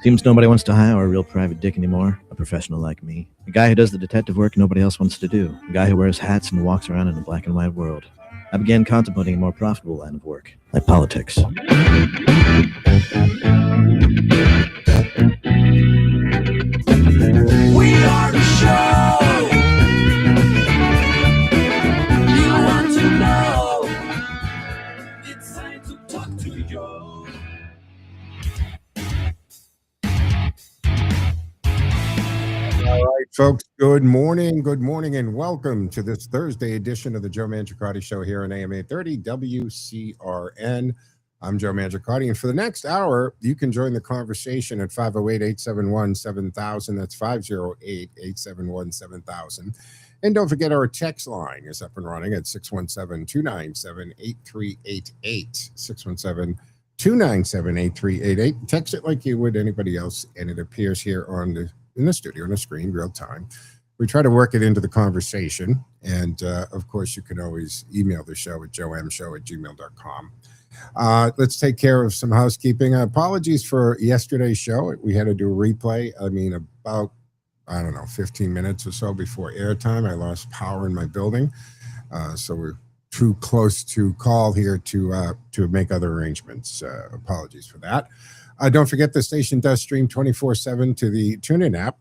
Seems nobody wants to hire a real private dick anymore. A professional like me. A guy who does the detective work nobody else wants to do. A guy who wears hats and walks around in a black and white world. I began contemplating a more profitable line of work, like politics. We are the show you want to know. It's time to talk to you. All right, folks, good morning, and welcome to this Thursday edition of the Joe Mangiacotti Show here on AM 830 WCRN. I'm Joe Mangiacotti, and for the next hour, you can join the conversation at 508-871-7000. That's 508-871-7000. And don't forget our text line is up and running at 617-297-8388. 617-297-8388. Text it like you would anybody else, and it appears here in the studio, on the screen, real time. We try to work it into the conversation. And, of course, you can always email the show at joemshow@gmail.com. Let's take care of some housekeeping. Apologies for yesterday's show. We had to do a replay. About, 15 minutes or so before airtime, I lost power in my building. So we're too close to call here to make other arrangements. Apologies for that. Don't forget the station does stream 24/7 to the TuneIn app,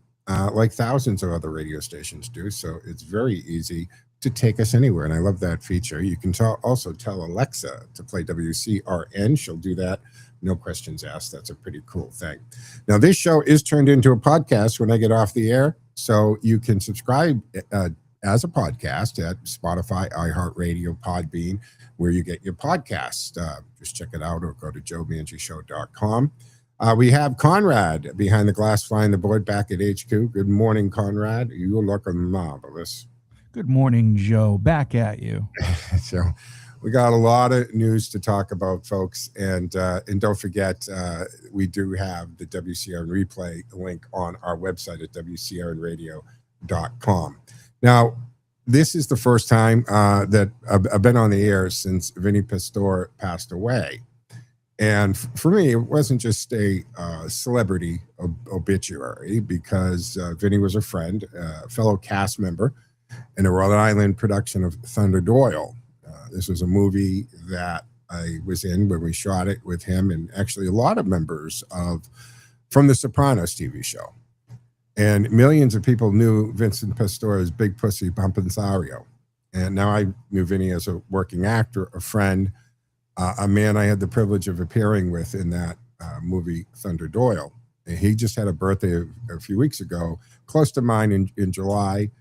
like thousands of other radio stations do. So it's very easy to take us anywhere, and I love that feature. You can also tell Alexa to play WCRN. She'll do that, no questions asked. That's a pretty cool thing. Now, this show is turned into a podcast when I get off the air, so you can subscribe as a podcast at Spotify, iHeartRadio, Podbean, where you get your podcasts. Just check it out or go to joemangishow.com. We have Conrad behind the glass flying the board back at HQ. Good morning, Conrad. You look marvelous. Good morning, Joe. Back at you. So we got a lot of news to talk about, folks. And don't forget, we do have the WCRN replay link on our website at WCRNradio.com. Now, this is the first time that I've been on the air since Vincent Pastore passed away. And for me, it wasn't just a celebrity obituary, because Vinny was a friend, a fellow cast member in a Rhode Island production of Thunder Doyle. This was a movie that I was in when we shot it with him, and actually a lot of members from the Sopranos TV show. And millions of people knew Vincent Pastore as Big Pussy Pompansario. And now I knew Vinny as a working actor, a friend, a man I had the privilege of appearing with in that movie, Thunder Doyle. And he just had a birthday a few weeks ago, close to mine in July.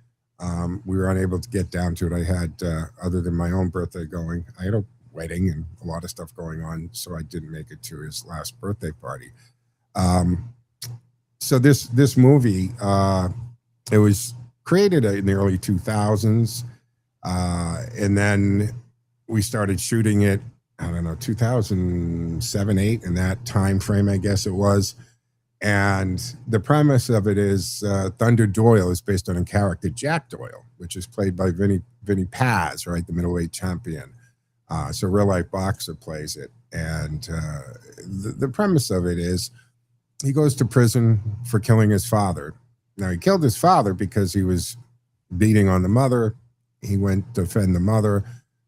We were unable to get down to it. I had, other than my own birthday going, I had a wedding and a lot of stuff going on, so I didn't make it to his last birthday party. So this movie, it was created in the early 2000s, and then we started shooting it, 2007, 8, in that time frame, I guess it was. And the premise of it is Thunder Doyle is based on a character, Jack Doyle, which is played by Vinny Paz, right, the middleweight champion. So a real-life boxer plays it. And the premise of it is he goes to prison for killing his father. Now, he killed his father because he was beating on the mother. He went to defend the mother,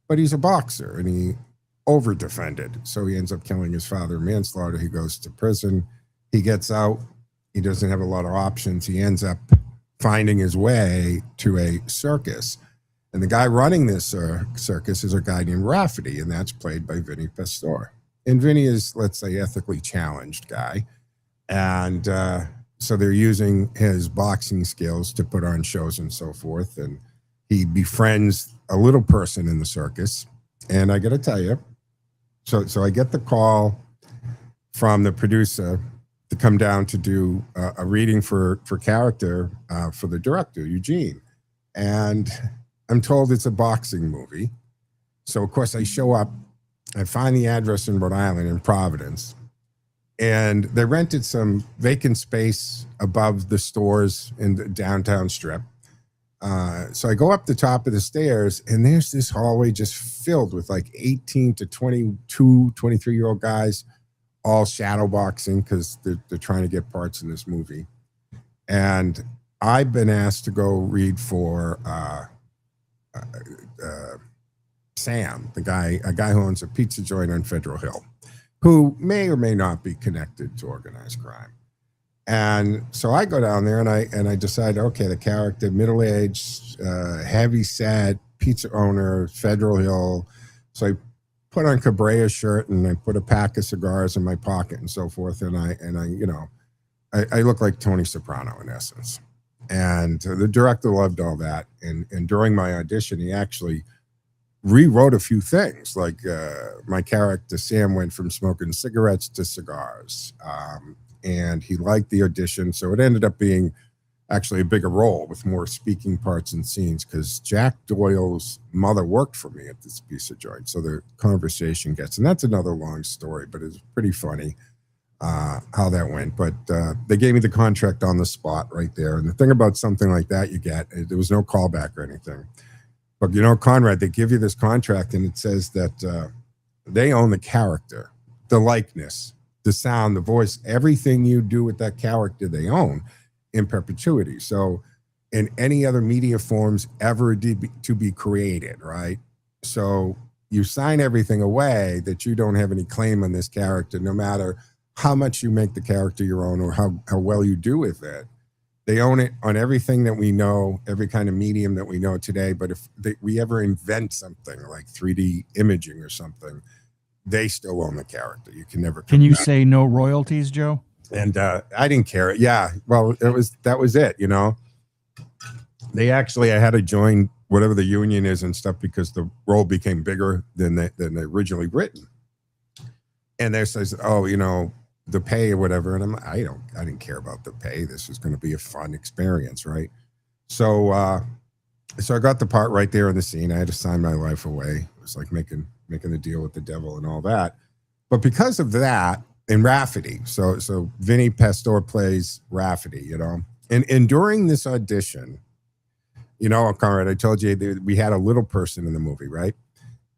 but he's a boxer, and he over-defended. So he ends up killing his father, manslaughter. He goes to prison. He gets out. He doesn't have a lot of options. He ends up finding his way to a circus. And the guy running this circus is a guy named Rafferty, and that's played by Vinny Pastore. And Vinny is, let's say, ethically challenged guy. And so they're using his boxing skills to put on shows and so forth. And he befriends a little person in the circus. And I got to tell you, so I get the call from the producer to come down to do a reading for character for the director, Eugene. And I'm told it's a boxing movie. So, of course, I show up. I find the address in Rhode Island, in Providence. And they rented some vacant space above the stores in the downtown strip. So I go up the top of the stairs, and there's this hallway just filled with like 18 to 22, 23-year-old guys, all shadow boxing because they're trying to get parts in this movie. And I've been asked to go read for Sam, a guy who owns a pizza joint on Federal Hill, who may or may not be connected to organized crime. And so I go down there and I decide, okay, the character, middle-aged, heavy-set pizza owner, Federal Hill. So I put on Cabrera shirt and I put a pack of cigars in my pocket and so forth. And I look like Tony Soprano in essence. And the director loved all that. And during my audition, he actually rewrote a few things. Like my character, Sam, went from smoking cigarettes to cigars. And he liked the audition. So it ended up being actually a bigger role with more speaking parts and scenes because Jack Doyle's mother worked for me at this pizza joint. So the conversation gets, and that's another long story, but it's pretty funny how that went. But they gave me the contract on the spot right there. And the thing about something like that there was no callback or anything. But Conrad, they give you this contract and it says that they own the character, the likeness, the sound, the voice, everything you do with that character they own in perpetuity. So in any other media forms ever to be created, right? So you sign everything away that you don't have any claim on this character, no matter how much you make the character your own or how well you do with it. They own it on everything that we know, every kind of medium that we know today. But if we ever invent something like 3D imaging or something, they still own the character. You can never. Can you say no royalties, Joe? And I didn't care. Yeah, well, that was it. They actually, I had to join whatever the union is and stuff because the role became bigger than they originally written. And they says, oh, the pay or whatever. And I didn't care about the pay. This was going to be a fun experience, right? So I got the part right there in the scene. I had to sign my life away. It was like making the deal with the devil and all that. But because of that, and Rafferty, so Vincent Pastore plays Rafferty, and during this audition, Conrad, I told you that we had a little person in the movie, right?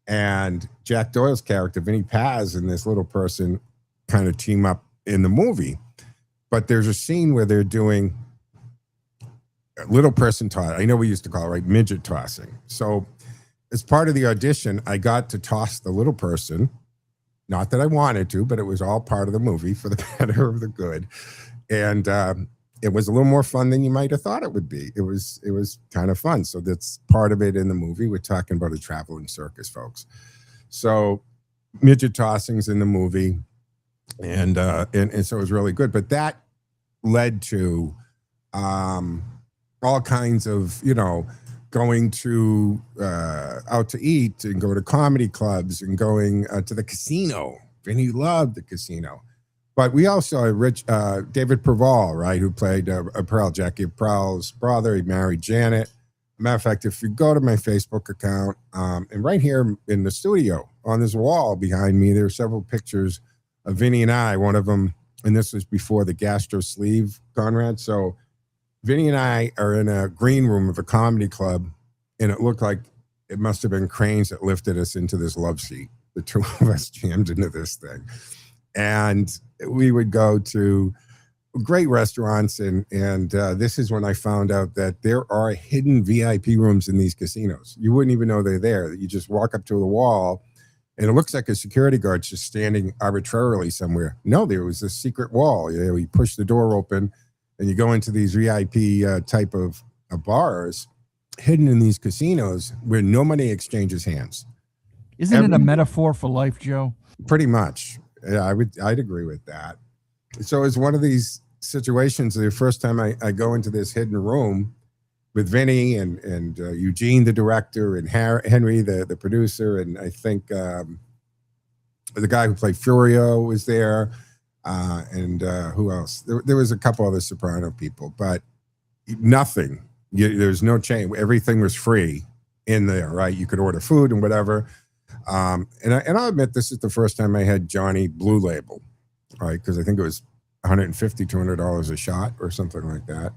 And Jack Doyle's character, Vinny Paz, and this little person kind of team up in the movie. But there's a scene where they're doing a little person toss. I know we used to call it, right, midget tossing. So as part of the audition, I got to toss the little person. Not that I wanted to, but it was all part of the movie for the better of the good. And it was a little more fun than you might have thought it would be. It was kind of fun. So that's part of it in the movie. We're talking about a traveling circus, folks. So midget tossing's in the movie. And so it was really good. But that led to all kinds of, going to out to eat and go to comedy clubs and going to the casino. And he loved the casino. But we also had David Preval, right, who played Jackie Prell's brother. He married Janet. Matter of fact, if you go to my Facebook account, and right here in the studio on this wall behind me, there are several pictures of Vinny and I. One of them, and this was before the gastro sleeve, Conrad. So Vinny and I are in a green room of a comedy club, and it looked like it must have been cranes that lifted us into this love seat. The two of us jammed into this thing. And we would go to great restaurants, and this is when I found out that there are hidden VIP rooms in these casinos. You wouldn't even know they're there. You just walk up to the wall, and it looks like a security guard's just standing arbitrarily somewhere. No, there was a secret wall. You push the door open, and you go into these VIP type of bars hidden in these casinos where no money exchanges hands. Isn't it a metaphor for life, Joe? Pretty much. Yeah, I'd agree with that. So it's one of these situations. The first time I go into this hidden room with Vinny and Eugene, the director, and Henry, the producer, and I think the guy who played Furio was there, and who else? There was a couple other Soprano people, but nothing. There's no chain. Everything was free in there, right? You could order food and whatever. And I'll admit, this is the first time I had Johnny Blue Label, right? Because I think it was $150, $200 a shot or something like that.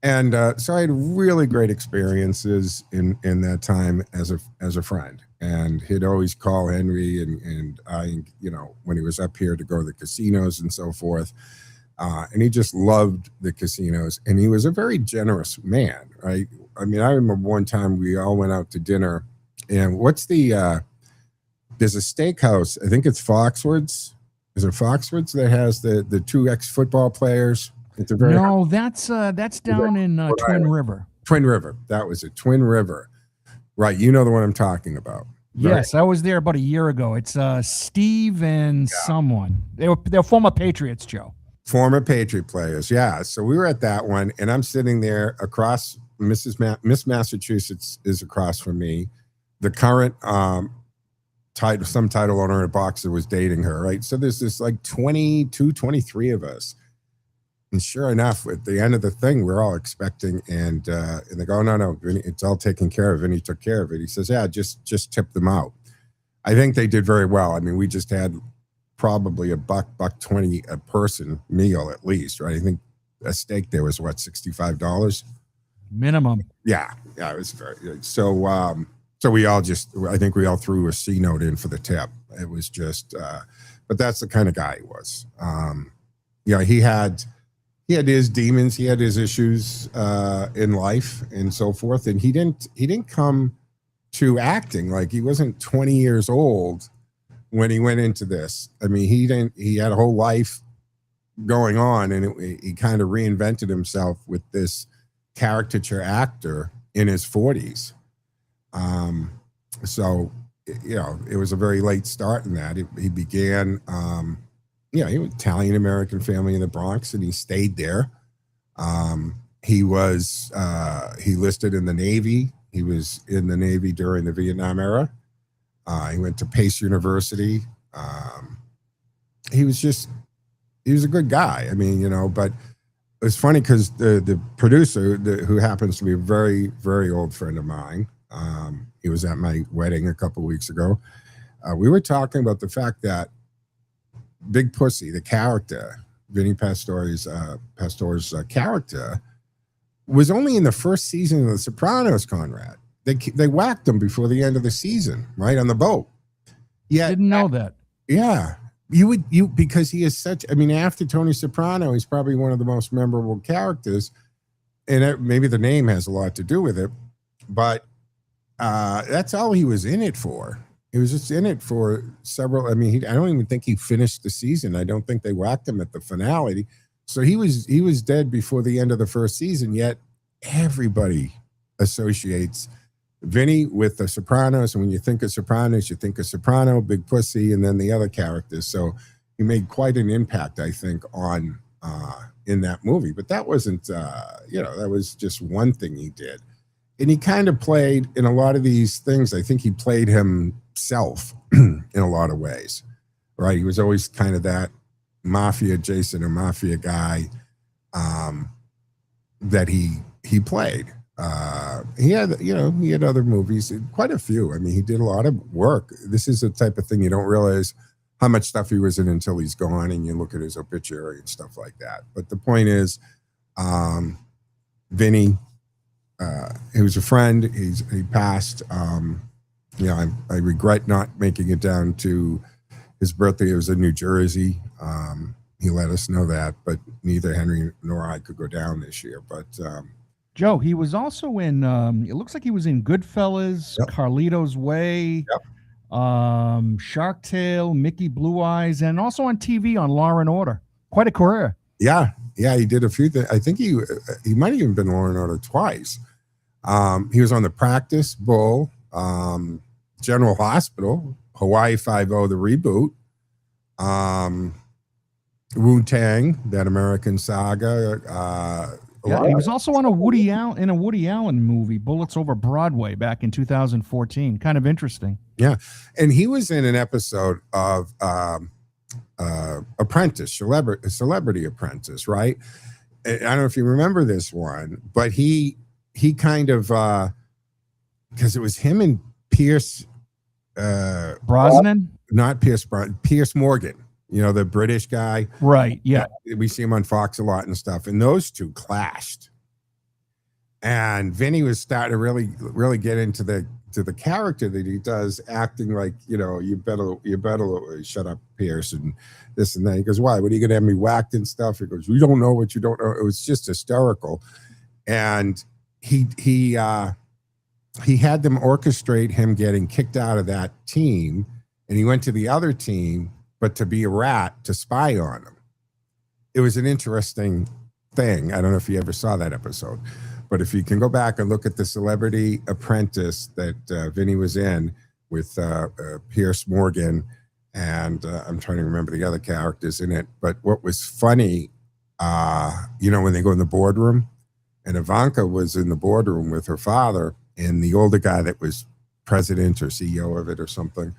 And so I had really great experiences in that time as a friend. And he'd always call Henry and I, when he was up here to go to the casinos and so forth. And he just loved the casinos. And he was a very generous man, right? I mean, I remember one time we all went out to dinner. And there's a steakhouse, I think it's Foxwoods. Is it Foxwoods that has the two ex-football players? It's a very that's down in Twin River. Twin River. That was it. Twin River. Right. You know the one I'm talking about. Yes, I was there about a year ago. It's Steve and someone. They're former Patriots, Joe. Former Patriot players. Yeah. So we were at that one, and I'm sitting there across. Miss Massachusetts is across from me. The current title owner in a boxer was dating her. Right. So there's this like 22, 23 of us. And sure enough, at the end of the thing, we're all expecting, and they go, no, Vinny, it's all taken care of. And he took care of it. He says, yeah, just tip them out. I think they did very well. I mean, we just had probably $1.20 a person meal at least, right? I think a steak there was what, $65 minimum. Yeah, it was very good. So we all I think we all threw a C note in for the tip. It was just, but that's the kind of guy he was. He had his demons, he had his issues in life and so forth. And he didn't come to acting like he wasn't 20 years old when he went into this. I mean, he had a whole life going on, and he kind of reinvented himself with this caricature actor in his 40s. So, it was a very late start in that. He began, he was an Italian-American family in the Bronx, and he stayed there. He listed in the Navy. He was in the Navy during the Vietnam era. He went to Pace University. He was a good guy. I mean, but it's funny because the producer, who happens to be a very, very old friend of mine, he was at my wedding a couple of weeks ago. We were talking about the fact that Big Pussy, the character, Vinny Pastore's character, was only in the first season of The Sopranos, Conrad. They whacked him before the end of the season, right, on the boat. Yeah, didn't know that. Yeah, because he is such. I mean, after Tony Soprano, he's probably one of the most memorable characters, and maybe the name has a lot to do with it. But that's all he was in it for. He was just in it for several. I mean, I don't even think he finished the season. I don't think they whacked him at the finale. So he was dead before the end of the first season. Yet everybody associates Vinny with the Sopranos, and when you think of Sopranos, you think of Soprano, Big Pussy, and then the other characters. So he made quite an impact, I think, on in that movie. But that wasn't, that was just one thing he did. And he kind of played in a lot of these things. I think he played himself in a lot of ways, right? He was always kind of that mafia Jason or mafia guy that he played. He had other movies, quite a few. I mean, he did a lot of work. This is the type of thing you don't realize how much stuff he was in until he's gone, and you look at his obituary and stuff like that. But the point is, Vinny, he was a friend. He passed. I regret not making it down to his birthday. It was in New Jersey. He let us know that, but neither Henry nor I could go down this year. But Joe, he was also in. It looks like he was in Goodfellas, yep. Carlito's Way, yep. Shark Tale, Mickey Blue Eyes, and also on TV on Law and Order. Quite a career. Yeah, he did a few things. I think he might have even been Law and Order twice. He was on The Practice, Bull, General Hospital, Hawaii Five-0, the reboot, Wu-Tang, that American saga. He was also on a Woody Allen movie, Bullets Over Broadway, back in 2014. Kind of interesting. Yeah, and he was in an episode of Apprentice, Celebrity Apprentice, right? I don't know if you remember this one, but he kind of, because it was him and Pierce Brosnan, not Pierce Brosnan, Pierce Morgan. The British guy. Right, yeah. We see him on Fox a lot and stuff. And those two clashed. And Vinny was starting to really get into the character that he does, acting like, you better shut up, Pierce, and this and that. He goes, why? What are you gonna have me whacked and stuff? He goes, you don't know what you don't know. It was just hysterical. And he had them orchestrate him getting kicked out of that team, and he went to the other team, but to be a rat to spy on them. It was an interesting thing. I don't know if you ever saw that episode, but if you can go back and look at the Celebrity Apprentice that Vinny was in with Pierce Morgan, and I'm trying to remember the other characters in it. But what was funny, when they go in the boardroom, and Ivanka was in the boardroom with her father and the older guy that was president or CEO of it or something.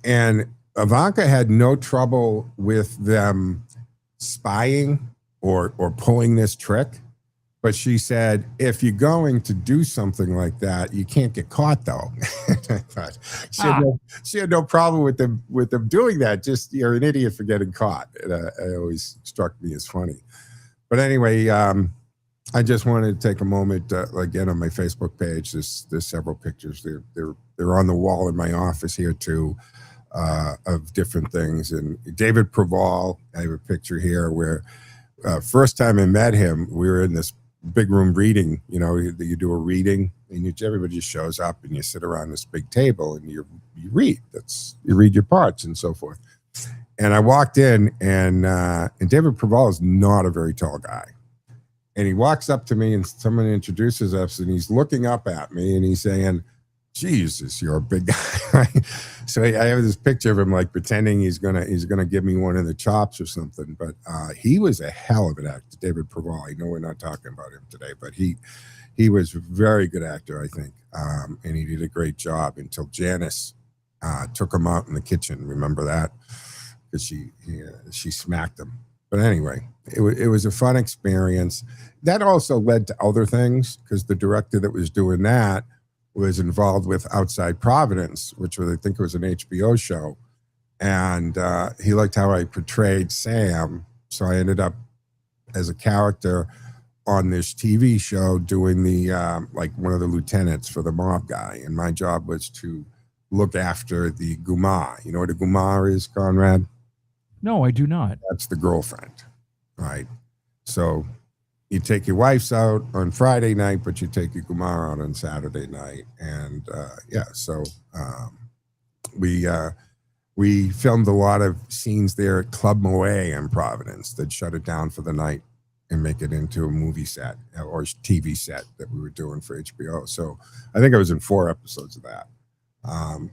And Ivanka had no trouble with them spying or pulling this trick. But she said, if you're going to do something like that, you can't get caught, though. I thought she had no problem with them doing that. Just, you're an idiot for getting caught. It always struck me as funny. But anyway, I just wanted to take a moment, again, on my Facebook page. There's several pictures. They're on the wall in my office here too, of different things. And David Preval, I have a picture here where first time I met him, we were in this big room reading. You do a reading, and everybody just shows up, and you sit around this big table, and you read. You read your parts and so forth. And I walked in, and David Preval is not a very tall guy. And he walks up to me, and someone introduces us, and he's looking up at me, and he's saying, Jesus, you're a big guy. So I have this picture of him like pretending he's gonna give me one of the chops or something. But he was a hell of an actor, David Preval. I know we're not talking about him today, but he was a very good actor, I think. And he did a great job until Janice took him out in the kitchen. Remember that? Because she smacked him. But anyway, it was a fun experience. That also led to other things, because the director that was doing that was involved with Outside Providence, which was, I think it was an HBO show. And he liked how I portrayed Sam. So I ended up as a character on this TV show doing the, like one of the lieutenants for the mob guy. And my job was to look after the guma. You know what a guma is, Conrad? No, I do not. That's the girlfriend, right? So you take your wives out on Friday night, but you take your gumar out on Saturday night. And so we filmed a lot of scenes there at Club Moe in Providence that shut it down for the night and make it into a movie set or TV set that we were doing for HBO. So I think I was in 4 episodes of that.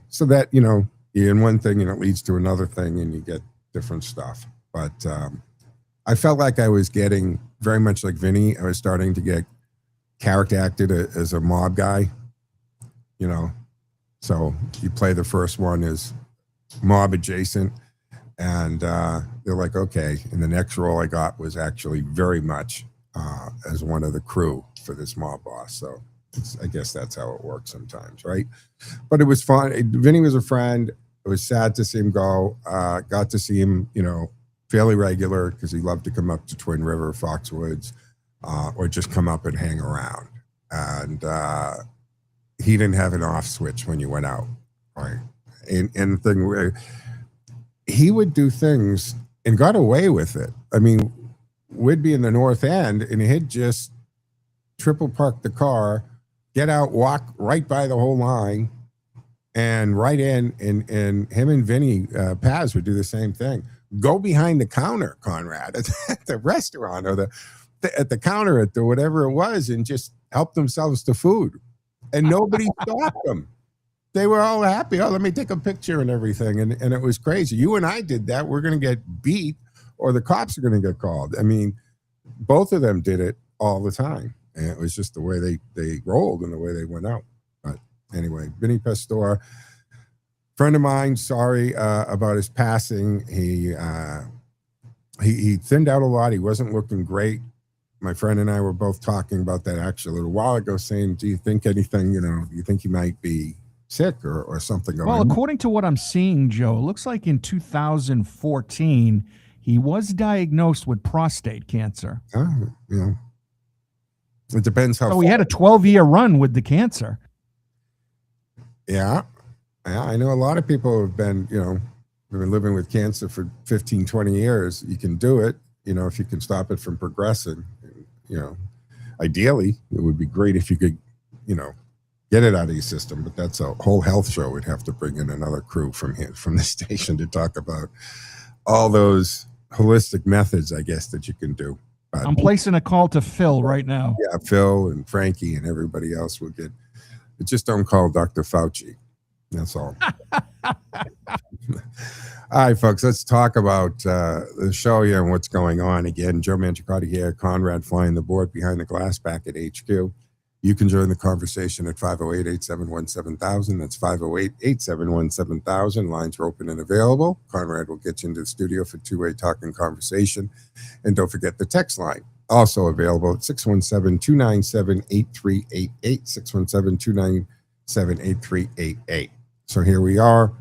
So that, in one thing, it leads to another thing, and you get different stuff. But I felt like I was getting very much like Vinny. I was starting to get character acted as a mob guy, So you play the first one as mob adjacent, and they're like, okay. And the next role I got was actually very much as one of the crew for this mob boss. So I guess that's how it works sometimes, right? But it was fun. Vinny was a friend. It was sad to see him go. Got to see him, fairly regular, because he loved to come up to Twin River, Foxwoods, or just come up and hang around. And he didn't have an off switch when you went out, right? And the thing where he would do things and got away with it. I mean, we'd be in the North End, and he'd just triple park the car, get out, walk right by the whole line, and right in, and him and Vinny Paz would do the same thing. Go behind the counter, Conrad, at the restaurant or at the counter at the whatever it was, and just help themselves to food. And nobody stopped them. They were all happy. Oh, let me take a picture and everything. And it was crazy. You and I did that. We're going to get beat, or the cops are going to get called. I mean, both of them did it all the time. And it was just the way they rolled and the way they went out. But anyway, Vinny Pastore, friend of mine, sorry about his passing. He thinned out a lot. He wasn't looking great. My friend and I were both talking about that actually a little while ago, saying, do you think anything, do you think he might be sick or something going on? Well, according to what I'm seeing, Joe, it looks like in 2014, he was diagnosed with prostate cancer. It depends how So he had a 12-year run with the cancer. Yeah. I know a lot of people have been, have been living with cancer for 15, 20 years. You can do it, if you can stop it from progressing. Ideally, it would be great if you could, get it out of your system, but that's a whole health show. We'd have to bring in another crew from the station to talk about all those holistic methods, I guess, that you can do. But I'm placing a call to Phil right now. yeah, Phil and Frankie and everybody else will get. But just don't call Dr. Fauci. That's all. All right, folks, let's talk about the show here and what's going on. Again, Joe Mangiacotti here, Conrad flying the board behind the glass back at HQ. You can join the conversation at 508-871-7000. That's 508-871-7000. Lines are open and available. Conrad will get you into the studio for two-way talking conversation. And don't forget the text line, also available at 617-297-8388, 617-297-8388. So here we are.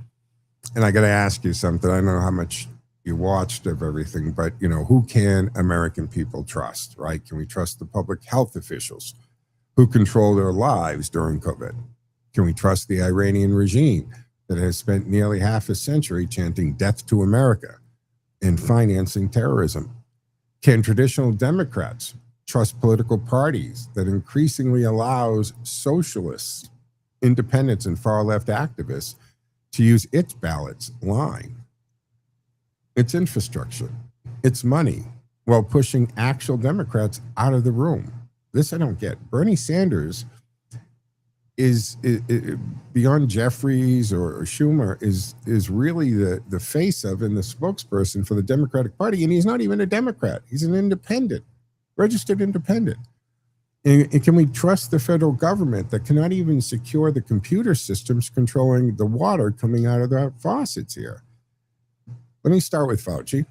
And I got to ask you something. I don't know how much you watched of everything, but, who can American people trust, right? Can we trust the public health officials who control their lives during COVID? Can we trust the Iranian regime that has spent nearly half a century chanting death to America and financing terrorism? Can traditional Democrats trust political parties that increasingly allows socialists, independents, and far-left activists to use its ballots line, its infrastructure, its money, while pushing actual Democrats out of the room? This I don't get. Bernie Sanders is beyond Jeffries or Schumer is really the face of and the spokesperson for the Democratic Party, and he's not even a Democrat. He's an independent, registered independent. And can we trust the federal government that cannot even secure the computer systems controlling the water coming out of the faucets here? Let me start with Fauci.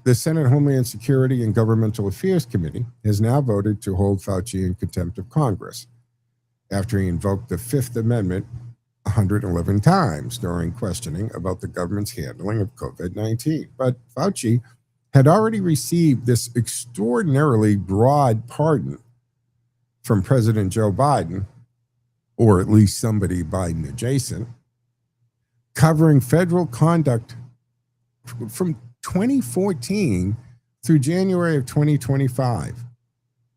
The Senate Homeland Security and Governmental Affairs Committee has now voted to hold Fauci in contempt of Congress after he invoked the Fifth Amendment 111 times during questioning about the government's handling of COVID-19. But Fauci had already received this extraordinarily broad pardon from President Joe Biden, or at least somebody Biden adjacent, covering federal conduct from 2014 through January of 2025.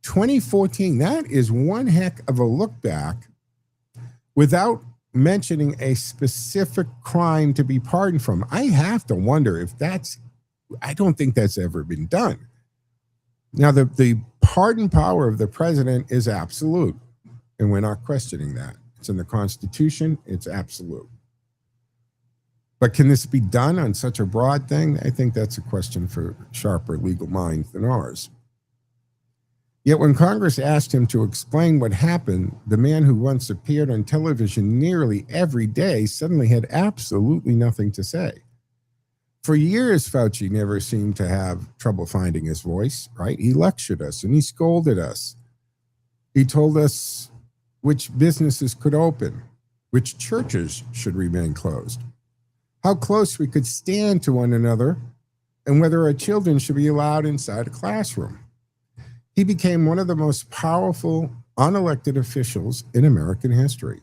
2014, that is one heck of a look back without mentioning a specific crime to be pardoned from. I have to wonder if I don't think that's ever been done. Now, the pardon power of the president is absolute, and we're not questioning that. It's in the Constitution, it's absolute. But can this be done on such a broad thing? I think that's a question for sharper legal minds than ours. Yet when Congress asked him to explain what happened, the man who once appeared on television nearly every day suddenly had absolutely nothing to say. For years, Fauci never seemed to have trouble finding his voice, right? He lectured us and he scolded us. He told us which businesses could open, which churches should remain closed, how close we could stand to one another, and whether our children should be allowed inside a classroom. He became one of the most powerful unelected officials in American history.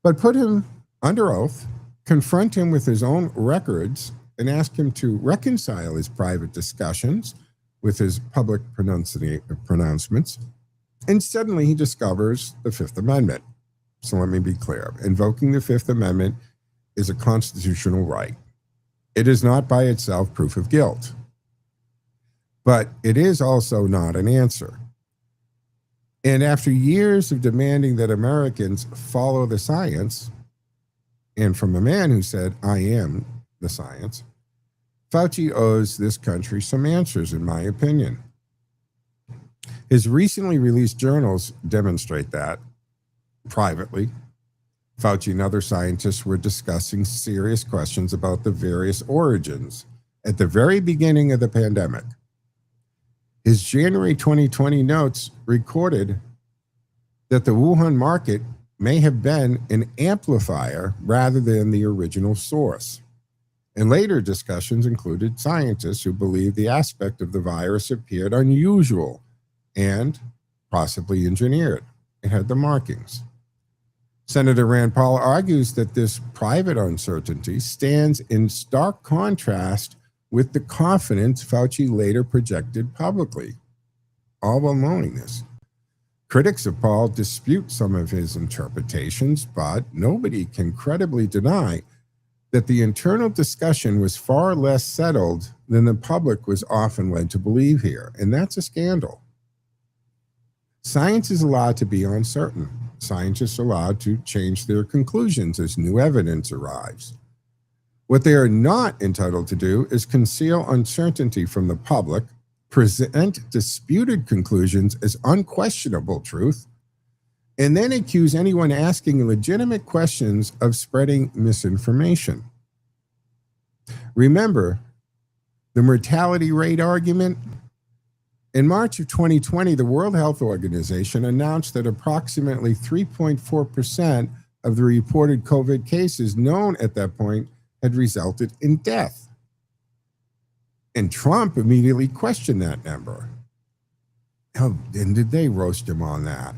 But put him under oath, confront him with his own records, and ask him to reconcile his private discussions with his public pronouncements, and suddenly he discovers the Fifth Amendment. So let me be clear. Invoking the Fifth Amendment is a constitutional right. It is not by itself proof of guilt, but it is also not an answer. And after years of demanding that Americans follow the science, and from a man who said, "I am the science," Fauci owes this country some answers, in my opinion. His recently released journals demonstrate that. Privately, Fauci and other scientists were discussing serious questions about the various origins at the very beginning of the pandemic. His January 2020 notes recorded that the Wuhan market may have been an amplifier rather than the original source. And later discussions included scientists who believed the aspect of the virus appeared unusual and possibly engineered. It had the markings. Senator Rand Paul argues that this private uncertainty stands in stark contrast with the confidence Fauci later projected publicly, all while knowing this. Critics of Paul dispute some of his interpretations, but nobody can credibly deny that the internal discussion was far less settled than the public was often led to believe here, and that's a scandal. Science is allowed to be uncertain. Scientists are allowed to change their conclusions as new evidence arrives. What they are not entitled to do is conceal uncertainty from the public, present disputed conclusions as unquestionable truth, and then accuse anyone asking legitimate questions of spreading misinformation. Remember the mortality rate argument? In March of 2020, the World Health Organization announced that approximately 3.4% of the reported COVID cases known at that point had resulted in death. And Trump immediately questioned that number. And did they roast him on that?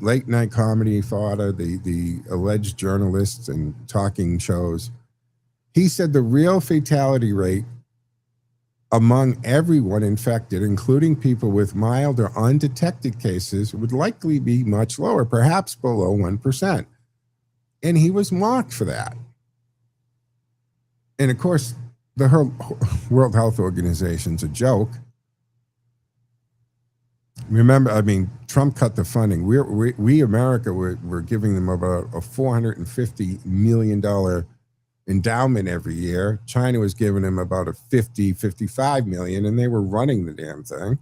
Late night comedy fodder, the alleged journalists and talking shows. He said the real fatality rate among everyone infected, including people with mild or undetected cases, would likely be much lower, perhaps below 1%. And he was mocked for that. And of course, the World Health Organization's a joke. Remember, I mean, Trump cut the funding. We America, we're giving them about a $450 million endowment every year. China was giving them about a 55 million, and they were running the damn thing.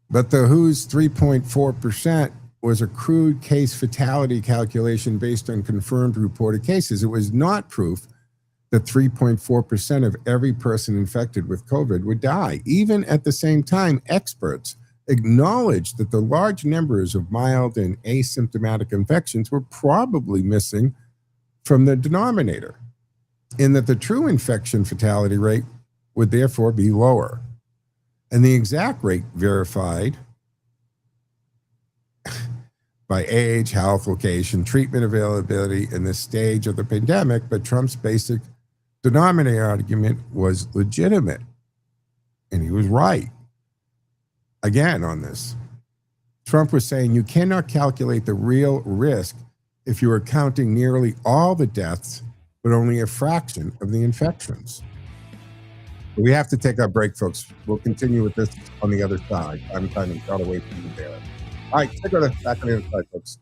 But the WHO's 3.4% was a crude case fatality calculation based on confirmed reported cases. It was not proof that 3.4% of every person infected with COVID would die. Even at the same time, experts acknowledged that the large numbers of mild and asymptomatic infections were probably missing from the denominator, in that the true infection fatality rate would therefore be lower. And the exact rate verified by age, health, location, treatment availability, and the stage of the pandemic, but Trump's basic denominator argument was legitimate. And he was right. Again, on this, Trump was saying you cannot calculate the real risk if you are counting nearly all the deaths, but only a fraction of the infections. But we have to take our break, folks. We'll continue with this on the other side. I'm kind of got away from you there. All right, take a back on the other side, folks.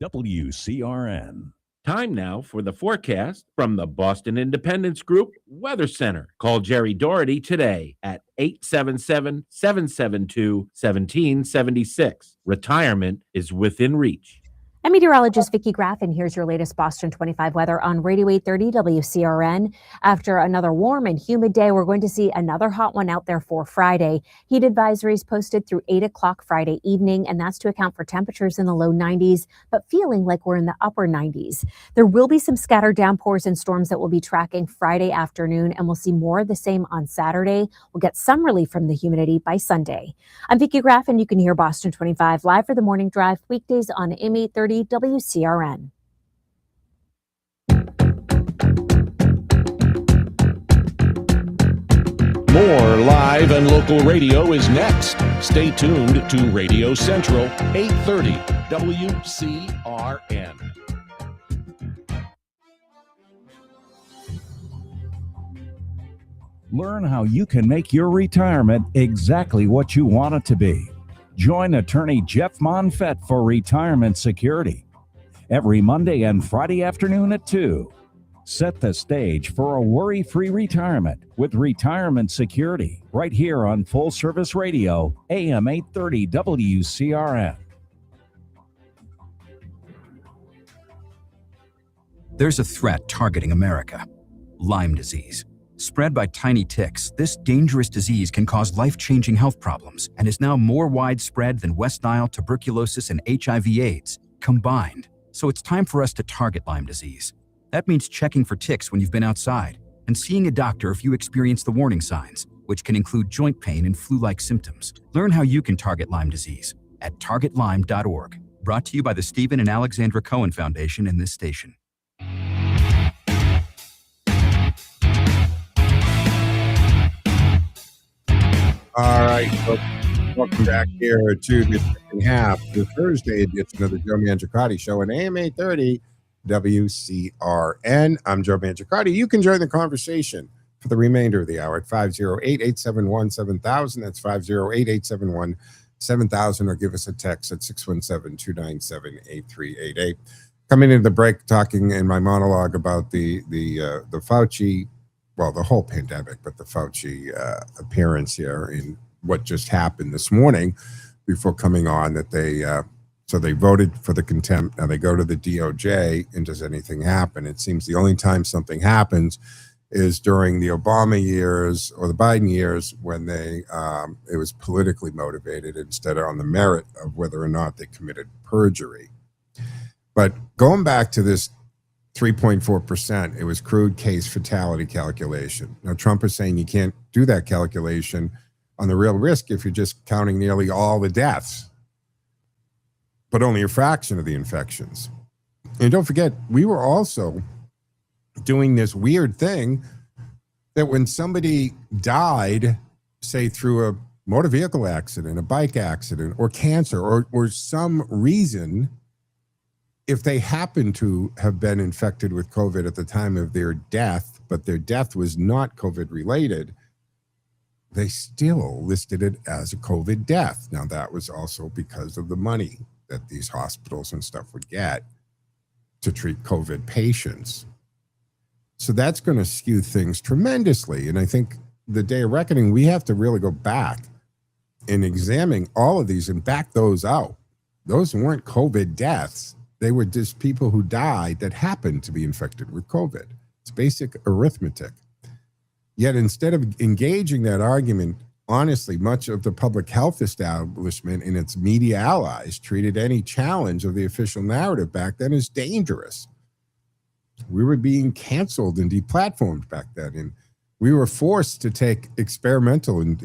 WCRN. Time now for the forecast from the Boston Independence Group Weather Center. Call Jerry Doherty today at 877-772-1776. Retirement is within reach. I'm meteorologist Vicki Graff, and here's your latest Boston 25 weather on Radio 830 WCRN. After another warm and humid day, we're going to see another hot one out there for Friday. Heat advisories posted through 8 o'clock Friday evening, and that's to account for temperatures in the low 90s, but feeling like we're in the upper 90s. There will be some scattered downpours and storms that will be tracking Friday afternoon, and we'll see more of the same on Saturday. We'll get some relief from the humidity by Sunday. I'm Vicki Graff, and you can hear Boston 25 live for the morning drive weekdays on M830 WCRN. More live and local radio is next. Stay tuned to Radio Central 830 WCRN. Learn how you can make your retirement exactly what you want it to be. Join attorney Jeff Monfett for Retirement Security every Monday and Friday afternoon at 2. Set the stage for a worry-free retirement with Retirement Security right here on Full Service Radio, AM 830 WCRN. There's a threat targeting America: Lyme disease. Spread by tiny ticks, this dangerous disease can cause life-changing health problems and is now more widespread than West Nile, tuberculosis, and HIV/AIDS combined. So it's time for us to target Lyme disease. That means checking for ticks when you've been outside and seeing a doctor if you experience the warning signs. which can include joint pain and flu-like symptoms. Learn how you can target Lyme disease at targetlyme.org. Brought to you by the Stephen and Alexandra Cohen Foundation and this station. All right, folks, welcome back here to the second half, the Thursday edition of the Joe Mangiacotti Show on AM 830 WCRN. I'm Joe Mangiacotti. You can join the conversation for the remainder of the hour at 508-871-7000. That's 508-871-7000, or give us a text at 617-297-8388. Coming into the break, talking in my monologue about the Fauci, well, the whole pandemic, but the Fauci appearance here in what just happened this morning before coming on, that they voted for the contempt. Now they go to the DOJ, and does anything happen? It seems the only time something happens is during the Obama years or the Biden years, when it was politically motivated instead of on the merit of whether or not they committed perjury. But going back to this 3.4%, it was crude case fatality calculation. Now, Trump is saying you can't do that calculation on the real risk if you're just counting nearly all the deaths, but only a fraction of the infections. And don't forget, we were also doing this weird thing that when somebody died, say through a motor vehicle accident, a bike accident, or cancer, or some reason, if they happen to have been infected with COVID at the time of their death, but their death was not COVID related, they still listed it as a COVID death. Now, that was also because of the money that these hospitals and stuff would get to treat COVID patients. So that's going to skew things tremendously. And I think the day of reckoning, we have to really go back and examine all of these and back those out. Those weren't COVID deaths. They were just people who died that happened to be infected with COVID. It's basic arithmetic. Yet instead of engaging that argument, honestly, much of the public health establishment and its media allies treated any challenge of the official narrative back then as dangerous. We were being canceled and deplatformed back then. And we were forced to take experimental, and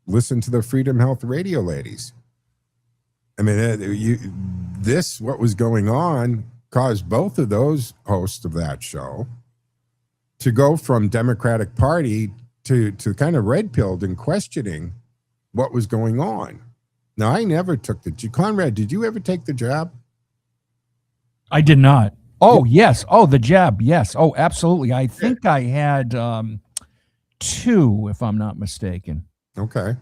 listen to the Freedom Health Radio ladies. I mean, what was going on caused both of those hosts of that show to go from Democratic Party to kind of red-pilled and questioning what was going on. Now, I never took Conrad, did you ever take the jab? I did not. Oh, yes. Oh, the jab. Yes. Oh, absolutely. I think I had 2, if I'm not mistaken. Okay.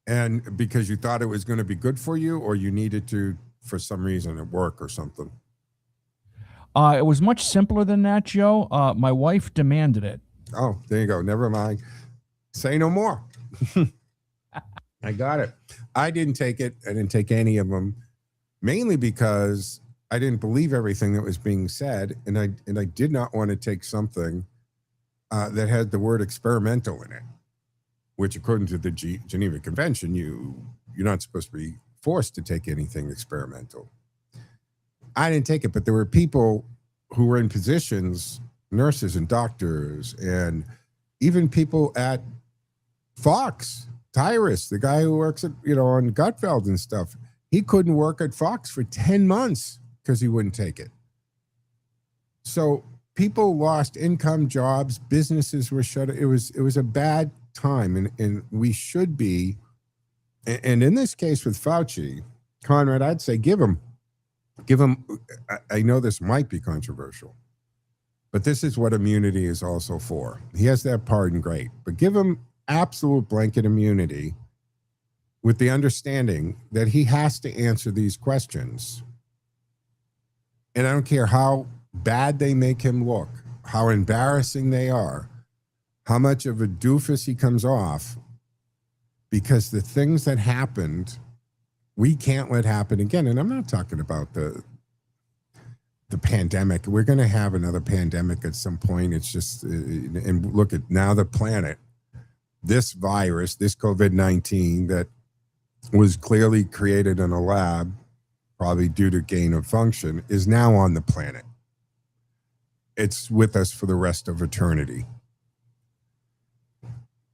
And because you thought it was going to be good for you, or you needed to, for some reason, at work or something? It was much simpler than that, Joe. My wife demanded it. Oh, there you go. Never mind. Say no more. I got it. I didn't take it. I didn't take any of them, mainly because I didn't believe everything that was being said, and I did not want to take something that had the word experimental in it, which, according to the Geneva Convention, you're not supposed to be forced to take anything experimental. I didn't take it, but there were people who were in positions, nurses and doctors, and even people at Fox, Tyrus, the guy who works at, on Gutfeld and stuff. He couldn't work at Fox for 10 months because he wouldn't take it. So people lost income, jobs, businesses were shut. It was a bad time, and we should be. And in this case with Fauci, Conrad, I'd say give him. I know this might be controversial, but this is what immunity is also for. He has that pardon, great, but give him absolute blanket immunity with the understanding that he has to answer these questions. And I don't care how bad they make him look, how embarrassing they are, how much of a doofus he comes off, because the things that happened, we can't let happen again. And I'm not talking about the pandemic. We're going to have another pandemic at some point. It's just, and look at now the planet, this virus, this COVID-19 that was clearly created in a lab, probably due to gain of function, is now on the planet. It's with us for the rest of eternity.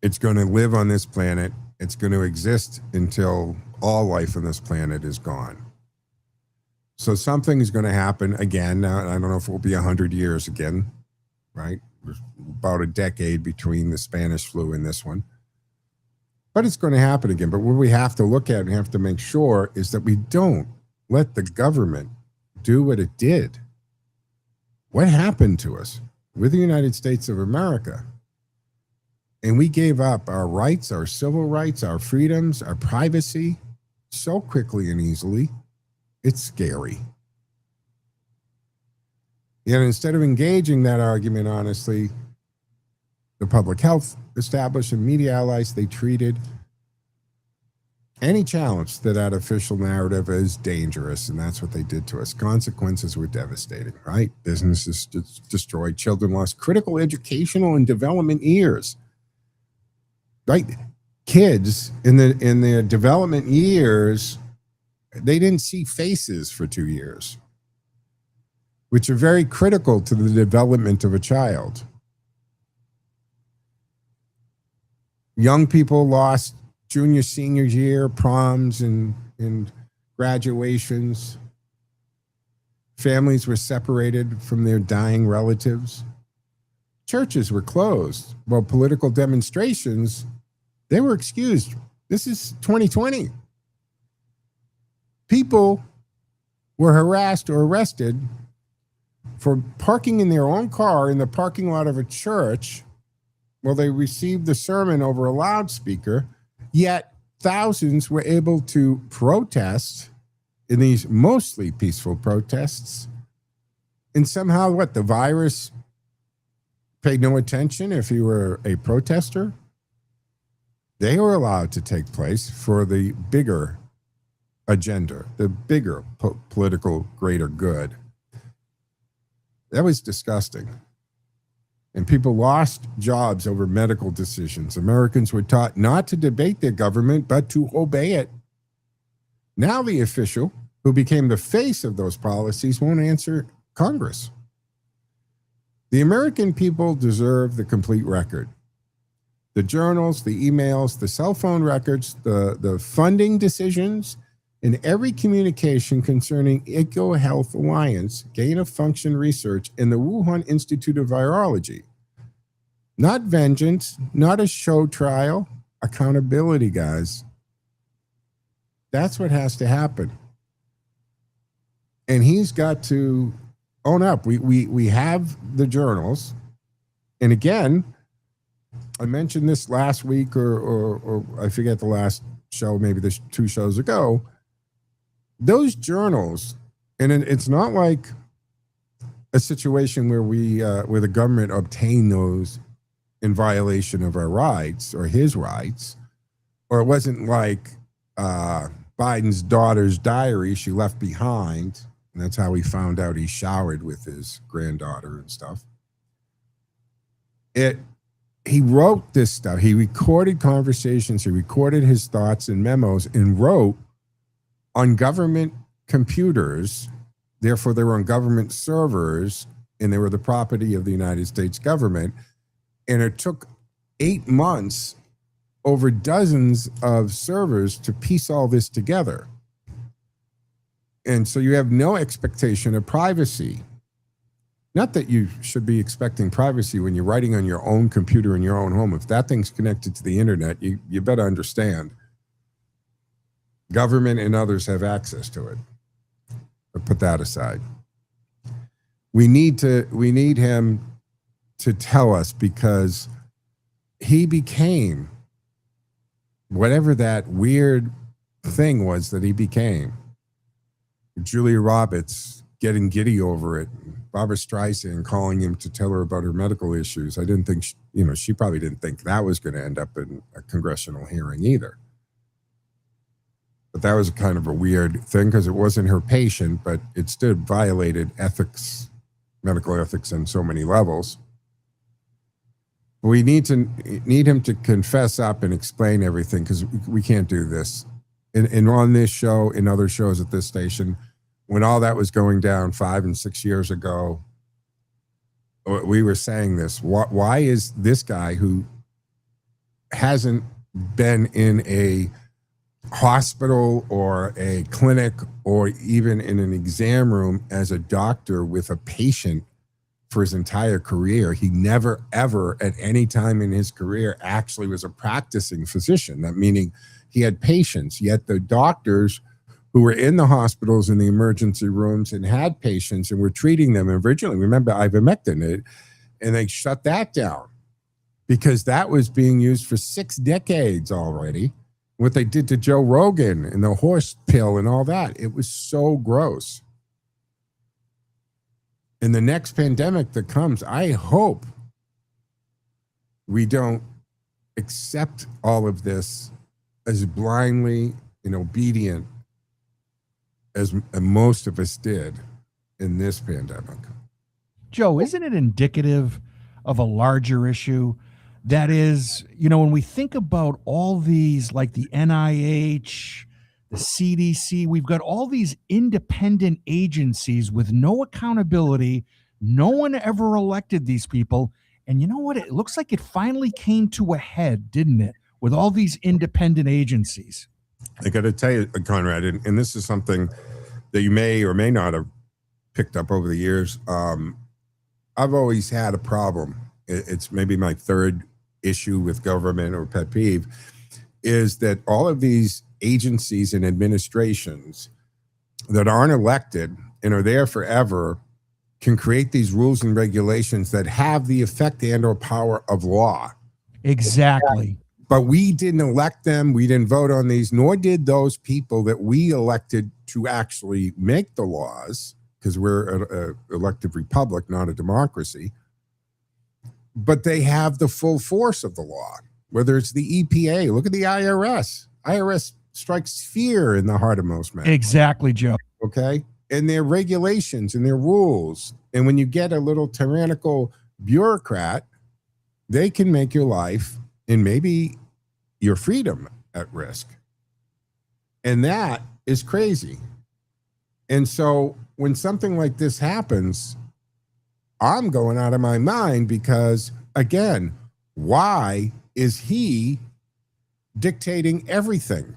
It's going to live on this planet. It's going to exist until all life on this planet is gone. So something is going to happen again. Now, I don't know if it will be 100 years again, right? There's about a decade between the Spanish flu and this one. But it's going to happen again. But what we have to look at and have to make sure is that we don't let the government do what it did. What happened to us with the United States of America? And we gave up our rights, our civil rights, our freedoms, our privacy so quickly and easily. It's scary. Yet instead of engaging that argument honestly, the public health establishment, media allies, they treated any challenge to that official narrative as dangerous, and that's what they did to us. Consequences were devastating, right? Businesses destroyed, children lost critical educational and development years. Right? Kids in their development years, they didn't see faces for 2 years, which are very critical to the development of a child. Young people lost junior, senior year, proms and graduations. Families were separated from their dying relatives. Churches were closed. While political demonstrations, they were excused. This is 2020. People were harassed or arrested for parking in their own car in the parking lot of a church while they received the sermon over a loudspeaker, yet thousands were able to protest in these mostly peaceful protests. And somehow, the virus paid no attention if you were a protester? They were allowed to take place for the bigger agenda, the bigger political greater good. That was disgusting. And people lost jobs over medical decisions. Americans were taught not to debate their government, but to obey it. Now the official who became the face of those policies won't answer Congress. The American people deserve the complete record. The journals, the emails, the cell phone records, the funding decisions, and every communication concerning EcoHealth Alliance, gain-of-function research, and the Wuhan Institute of Virology. Not vengeance, not a show trial, accountability, guys. That's what has to happen. And he's got to own up. We have the journals. And again, I mentioned this last week or I forget the last show, maybe the 2 shows ago. Those journals, and it's not like a situation where where the government obtained those in violation of our rights or his rights, or it wasn't like Biden's daughter's diary she left behind, and that's how he found out he showered with his granddaughter and stuff. He wrote this stuff. He recorded conversations. He recorded his thoughts and memos and wrote on government computers. Therefore, they were on government servers, and they were the property of the United States government. And it took 8 months over dozens of servers to piece all this together. And so you have no expectation of privacy. Not that you should be expecting privacy when you're writing on your own computer in your own home. If that thing's connected to the internet, you better understand. Government and others have access to it. But put that aside. We need him to tell us, because he became whatever that weird thing was that he became. Julia Roberts getting giddy over it. Barbara Streisand calling him to tell her about her medical issues. I didn't think, she probably didn't think that was going to end up in a congressional hearing either. But that was kind of a weird thing because it wasn't her patient, but it still violated ethics, medical ethics on so many levels. We need him to confess up and explain everything, because we can't do this. And on this show, in other shows at this station, when all that was going down 5 and 6 years ago, we were saying this. Why is this guy who hasn't been in a hospital or a clinic or even in an exam room as a doctor with a patient for his entire career. He never, ever at any time in his career actually was a practicing physician. That meaning he had patients, yet the doctors who were in the hospitals and the emergency rooms and had patients and were treating them originally, remember ivermectin, and they shut that down because that was being used for 6 decades already. What they did to Joe Rogan and the horse pill and all that, it was so gross. In the next pandemic that comes, I hope we don't accept all of this as blindly and obedient as most of us did in this pandemic. Joe, isn't it indicative of a larger issue? That is, when we think about all these, like the NIH, the CDC, we've got all these independent agencies with no accountability. No one ever elected these people. And you know what? It looks like it finally came to a head, didn't it? With all these independent agencies. I got to tell you, Conrad, and this is something that you may or may not have picked up over the years. I've always had a problem. It's maybe my third issue with government or pet peeve, is that all of these agencies and administrations that aren't elected and are there forever can create these rules and regulations that have the effect and or power of law. Exactly. But we didn't elect them. We didn't vote on these, nor did those people that we elected to actually make the laws, because we're an elected republic, not a democracy. But they have the full force of the law, whether it's the EPA. Look at the IRS. IRS strikes fear in the heart of most men. Exactly, Joe. Okay? And their regulations and their rules. And when you get a little tyrannical bureaucrat, they can make your life and maybe your freedom at risk. And that is crazy. And so when something like this happens, I'm going out of my mind because, again, why is he dictating everything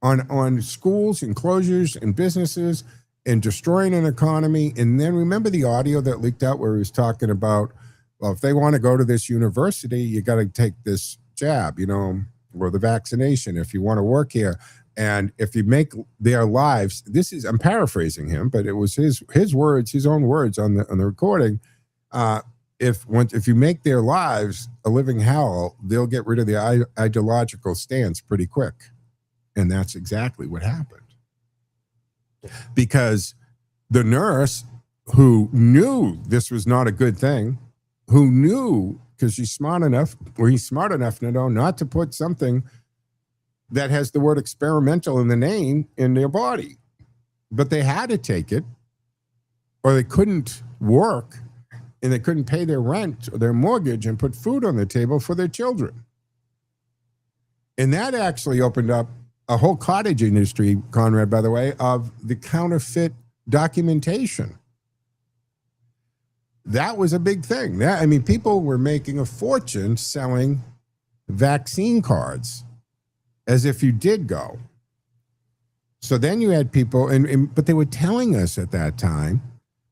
on schools and closures and businesses and destroying an economy? And then remember the audio that leaked out where he was talking about, well, if they want to go to this university, you got to take this jab, or the vaccination if you want to work here. And if you make their lives, I'm paraphrasing him, but it was his words, his own words on the recording. If you make their lives a living hell, they'll get rid of the ideological stance pretty quick. And that's exactly what happened. Because the nurse who knew this was not a good thing, who knew, because he's smart enough to know not to put something that has the word experimental in the name in their body. But they had to take it, or they couldn't work, and they couldn't pay their rent or their mortgage and put food on the table for their children. And that actually opened up a whole cottage industry, Conrad, by the way, of the counterfeit documentation. That was a big thing. People were making a fortune selling vaccine cards as if you did go. So then you had people, but they were telling us at that time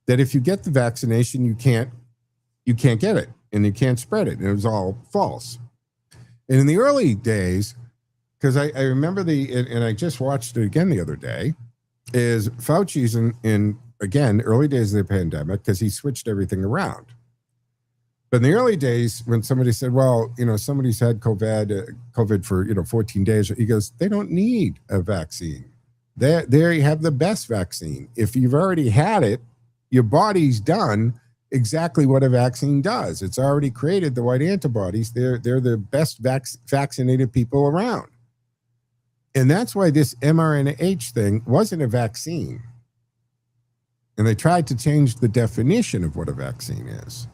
that if you get the vaccination, you can't get it and you can't spread it. And it was all false. And in the early days, because I remember and I just watched it again the other day, is Fauci's in again, early days of the pandemic, because he switched everything around. But in the early days, when somebody said, well, somebody's had COVID for, 14 days, he goes, they don't need a vaccine. They have the best vaccine. If you've already had it, your body's done exactly what a vaccine does. It's already created the white antibodies. They're the best vaccinated people around. And that's why this mRNA thing wasn't a vaccine. And they tried to change the definition of what a vaccine is.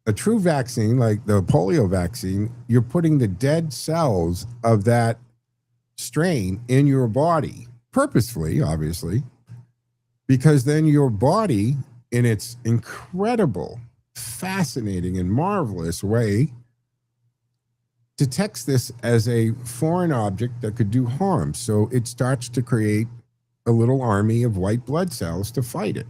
A true vaccine, like the polio vaccine, you're putting the dead cells of that strain in your body, purposefully, obviously, because then your body, in its incredible, fascinating, and marvelous way, detects this as a foreign object that could do harm. So it starts to create a little army of white blood cells to fight it.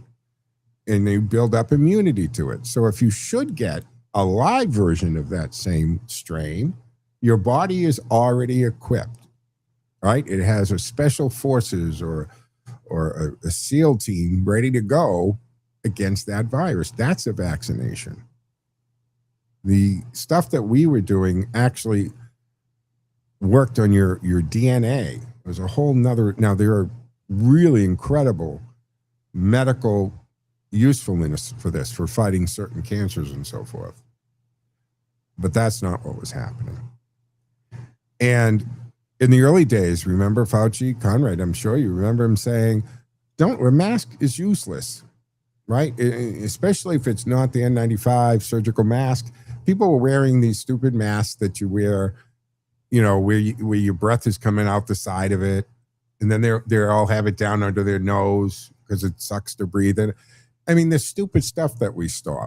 And they build up immunity to it. So if you should get a live version of that same strain, your body is already equipped, right? It has a special forces or a SEAL team ready to go against that virus. That's a vaccination. The stuff that we were doing actually worked on your DNA. There's a whole nother, now there are really incredible medical usefulness for this, for fighting certain cancers and so forth. But that's not what was happening. And in the early days, remember Fauci, Conrad, I'm sure you remember him saying, a mask is useless, right? Especially if it's not the N95 surgical mask. People were wearing these stupid masks that you wear, where your breath is coming out the side of it. And then they all have it down under their nose because it sucks to breathe in. I mean, the stupid stuff that we saw.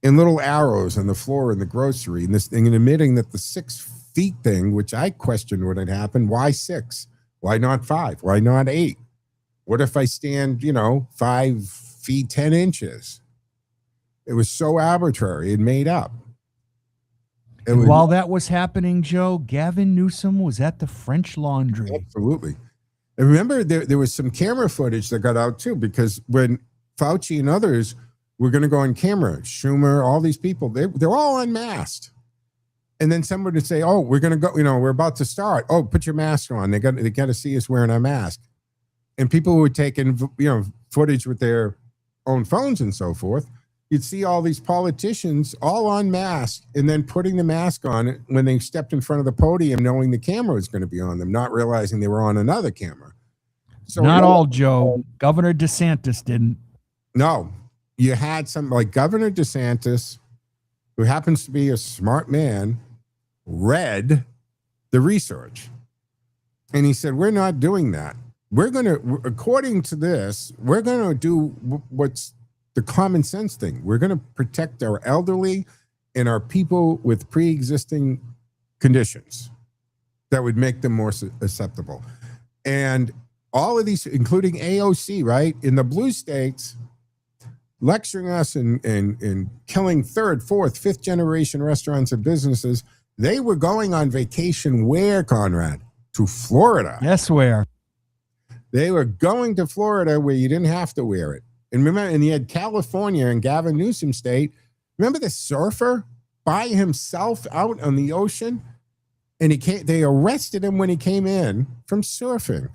And little arrows on the floor in the grocery, and this thing, and admitting that the 6 feet thing, which I questioned what had happened, why 6? Why not 5? Why not 8? What if I stand, 5 feet 10 inches? It was so arbitrary and made up. And while that was happening, Joe, Gavin Newsom was at the French Laundry. Absolutely. And remember, there was some camera footage that got out too, because when Fauci and others were going to go on camera, Schumer, all these people, they're all unmasked. And then someone would say, oh, we're going to go, we're about to start. Oh, put your mask on. They got to see us wearing our mask. And people who were taking, footage with their own phones and so forth, you'd see all these politicians all unmasked and then putting the mask on when they stepped in front of the podium, knowing the camera was going to be on them, not realizing they were on another camera. So not all, Joe. Governor DeSantis didn't. No, you had some like Governor DeSantis, who happens to be a smart man, read the research. And he said, we're not doing that. We're going to, according to this, we're going to do what's the common sense thing. We're going to protect our elderly and our people with pre-existing conditions that would make them more susceptible. And all of these, including AOC, right, in the blue states, lecturing us and killing third, fourth, fifth generation restaurants and businesses. They were going on vacation where, Conrad? To Florida. Yes, where? They were going to Florida where you didn't have to wear it. And remember, and you had California and Gavin Newsom state. Remember the surfer by himself out on the ocean? And they arrested him when he came in from surfing.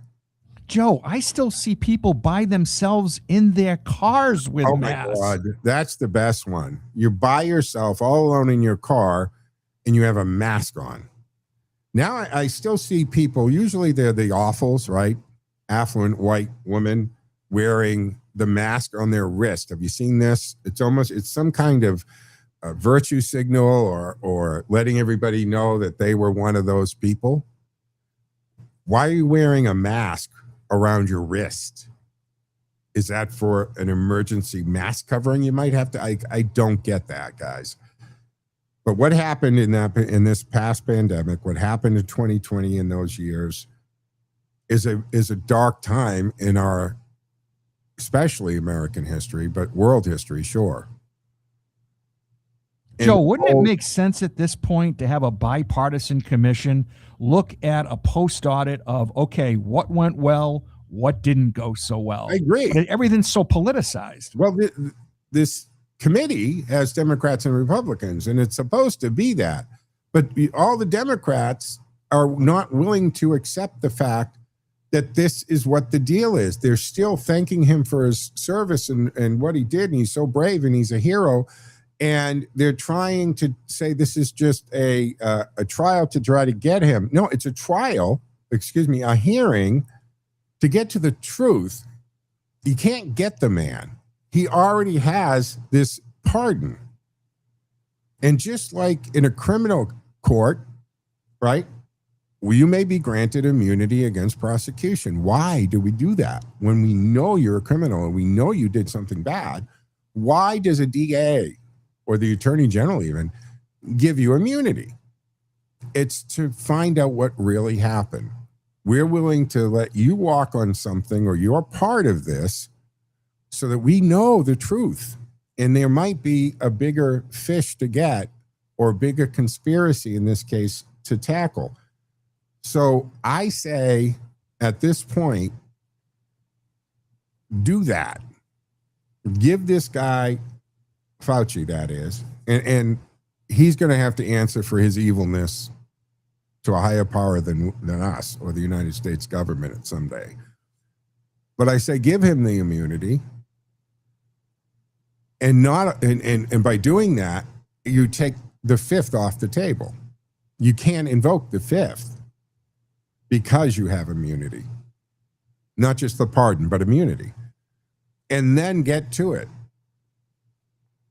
Joe, I still see people by themselves in their cars with masks. Oh, my God. That's the best one. You're by yourself, all alone in your car, and you have a mask on. Now I still see people, usually they're the awfuls, right? Affluent white women wearing the mask on their wrist. Have you seen this? It's some kind of virtue signal or letting everybody know that they were one of those people. Why are you wearing a mask around your wrist? Is that for an emergency mask covering? You might have to. I don't get that, guys. But what happened in this past pandemic, what happened in 2020 in those years is a dark time in our, especially American history, but world history, sure. Joe, wouldn't it make sense at this point to have a bipartisan commission look at a post audit of, okay, what went well, what didn't go so well? I agree. But everything's so politicized. Well, this committee has Democrats and Republicans, and it's supposed to be that. But all the Democrats are not willing to accept the fact that this is what the deal is. They're still thanking him for his service and what he did, and he's so brave, and he's a hero. And they're trying to say this is just a trial to try to get him. No, it's a trial, a hearing to get to the truth. You can't get the man. He already has this pardon. And just like in a criminal court, right, you may be granted immunity against prosecution. Why do we do that? When we know you're a criminal and we know you did something bad, why does a DA or the attorney general even give you immunity? It's to find out what really happened. We're willing to let you walk on something, or you're part of this, so that we know the truth. And there might be a bigger fish to get, or a bigger conspiracy in this case to tackle. So I say at this point, do that. Give this guy, Fauci, that is, and he's going to have to answer for his evilness to a higher power than us or the United States government someday. But I say give him the immunity, and by doing that, you take the fifth off the table. You can't invoke the fifth because you have immunity. Not just the pardon, but immunity. And then get to it.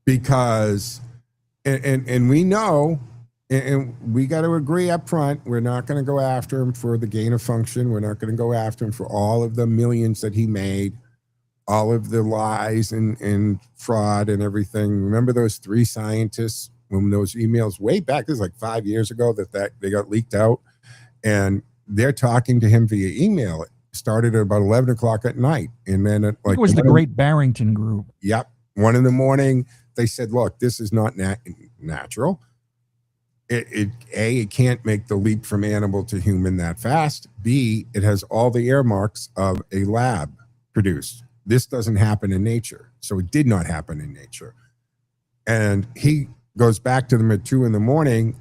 Because, and we know, and we got to agree up front, we're not going to go after him for the gain of function. We're not going to go after him for all of the millions that he made, all of the lies and fraud and everything. Remember those 3 scientists when those emails way back, this is like 5 years ago, that they got leaked out, and they're talking to him via email. It started at about 11 o'clock at night. And then it was the Great Barrington Group. Yep. 1 a.m, they said, look, this is not natural. It can't make the leap from animal to human that fast. B, it has all the earmarks of a lab produced. This doesn't happen in nature. So it did not happen in nature. And he goes back to them at 2 a.m.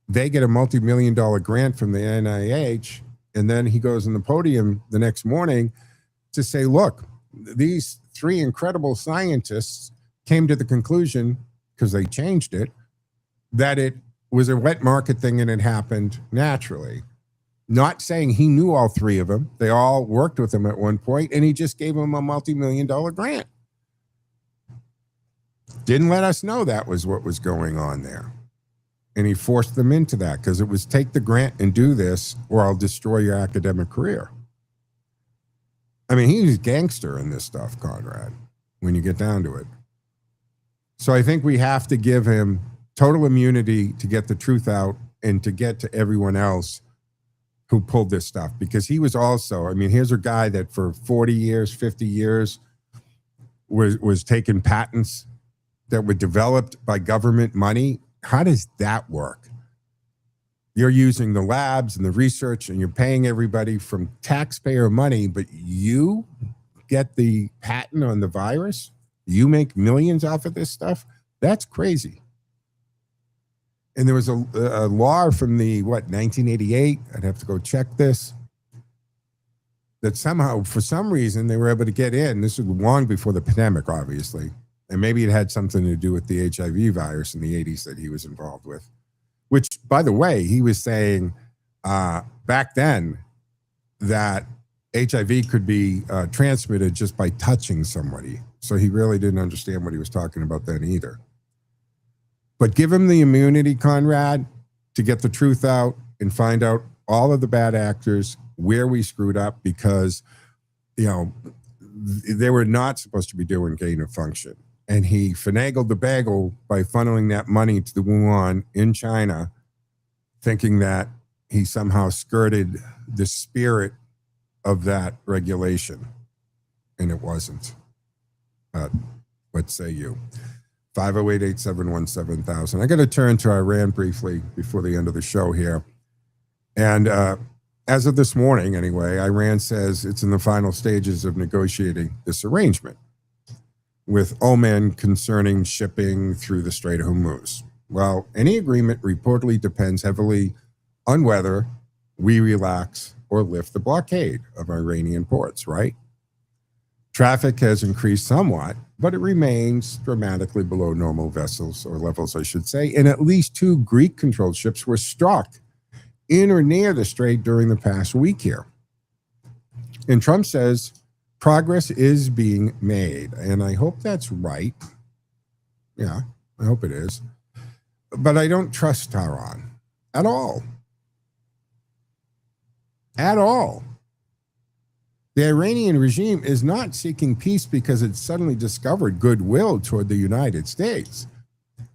They get a multi-million-dollar grant from the NIH. And then he goes on the podium the next morning to say, look, these 3 incredible scientists came to the conclusion, because they changed it, that it was a wet market thing and it happened naturally. Not saying he knew all 3 of them. They all worked with him at one point, and he just gave them a multi-million-dollar grant. Didn't let us know that was what was going on there. And he forced them into that, because it was take the grant and do this, or I'll destroy your academic career. I mean, he's gangster in this stuff, Conrad, when you get down to it. So I think we have to give him total immunity to get the truth out and to get to everyone else who pulled this stuff, because he was also, I mean, here's a guy that for 40 years, 50 years was taking patents that were developed by government money. How does that work? You're using the labs and the research, and you're paying everybody from taxpayer money, but you get the patent on the virus? You make millions off of this stuff? That's crazy. And there was a law from the, 1988? I'd have to go check this. That somehow, for some reason, they were able to get in. This was long before the pandemic, obviously. And maybe it had something to do with the HIV virus in the 80s that he was involved with. Which, by the way, he was saying back then that HIV could be transmitted just by touching somebody. So he really didn't understand what he was talking about then either. But give him the immunity, Conrad, to get the truth out and find out all of the bad actors, where we screwed up, because, they were not supposed to be doing gain of function. And he finagled the bagel by funneling that money to the Wuhan in China, thinking that he somehow skirted the spirit of that regulation. And it wasn't. What say you? 508-871-7000. I got to turn to Iran briefly before the end of the show here. And as of this morning, anyway, Iran says it's in the final stages of negotiating this arrangement with Oman concerning shipping through the Strait of Hormuz. Well, any agreement reportedly depends heavily on whether we relax or lift the blockade of Iranian ports, right? Traffic has increased somewhat, but it remains dramatically below normal vessels, or levels, I should say, and at least 2 Greek-controlled ships were struck in or near the strait during the past week here. And Trump says progress is being made, and I hope that's right. Yeah, I hope it is. But I don't trust Tehran at all. At all. The Iranian regime is not seeking peace because it suddenly discovered goodwill toward the United States.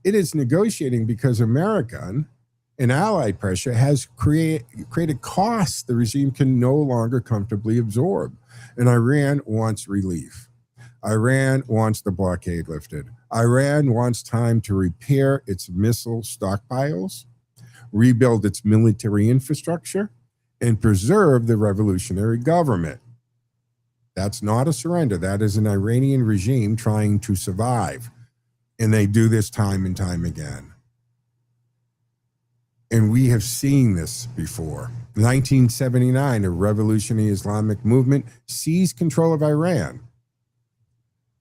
It is negotiating because American and allied pressure has created costs the regime can no longer comfortably absorb. And Iran wants relief. Iran wants the blockade lifted. Iran wants time to repair its missile stockpiles, rebuild its military infrastructure, and preserve the revolutionary government. That's not a surrender. That is an Iranian regime trying to survive. And they do this time and time again. And we have seen this before. 1979, a revolutionary Islamic movement seized control of Iran.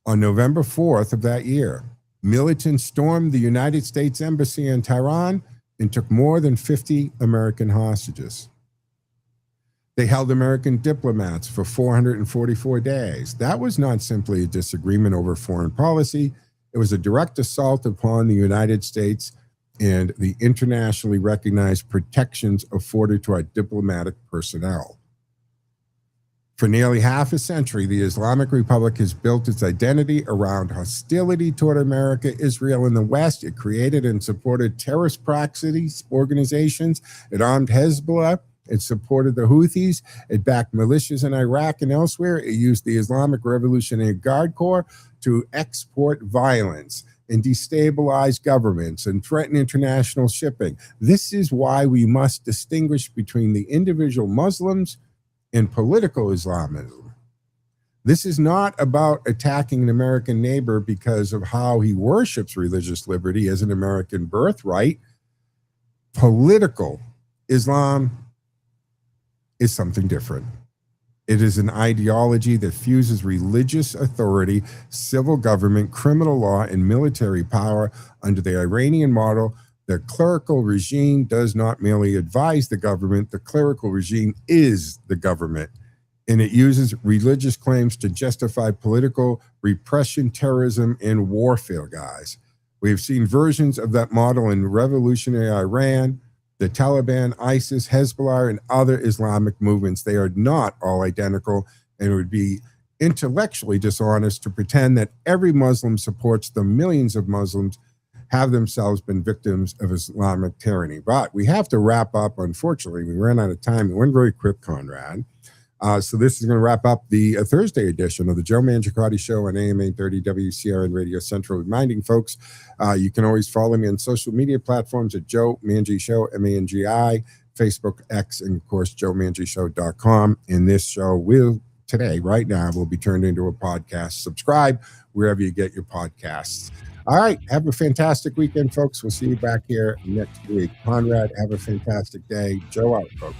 On November 4th of that year, militants stormed the United States Embassy in Tehran and took more than 50 American hostages. They held American diplomats for 444 days. That was not simply a disagreement over foreign policy. It was a direct assault upon the United States and the internationally recognized protections afforded to our diplomatic personnel. For nearly half a century, the Islamic Republic has built its identity around hostility toward America, Israel, and the West. It created and supported terrorist proxy organizations. It armed Hezbollah. It supported the Houthis. It backed militias in Iraq and elsewhere. It used the Islamic Revolutionary Guard Corps to export violence and destabilize governments and threaten international shipping. This is why we must distinguish between the individual Muslims and political Islamism. This is not about attacking an American neighbor because of how he worships religious liberty as an American birthright. Political Islam is something different. It is an ideology that fuses religious authority, civil government, criminal law, and military power under the Iranian model. The clerical regime does not merely advise the government. The clerical regime is the government, and it uses religious claims to justify political repression, terrorism, and warfare, guys. We have seen versions of that model in revolutionary Iran, the Taliban, ISIS, Hezbollah, and other Islamic movements. They are not all identical, and it would be intellectually dishonest to pretend that every Muslim supports the millions of Muslims have themselves been victims of Islamic tyranny. But we have to wrap up. Unfortunately, we ran out of time. It went very quick, Conrad. So this is going to wrap up the Thursday edition of the Joe Mangiacotti Show on AM 830 WCRN Radio Central. Reminding folks, you can always follow me on social media platforms at Joe Mangi Show, M-A-N-G-I, Facebook, X, and of course, joemangishow.com. And this show today, right now, will be turned into a podcast. Subscribe wherever you get your podcasts. All right. Have a fantastic weekend, folks. We'll see you back here next week. Conrad, have a fantastic day. Joe out, folks.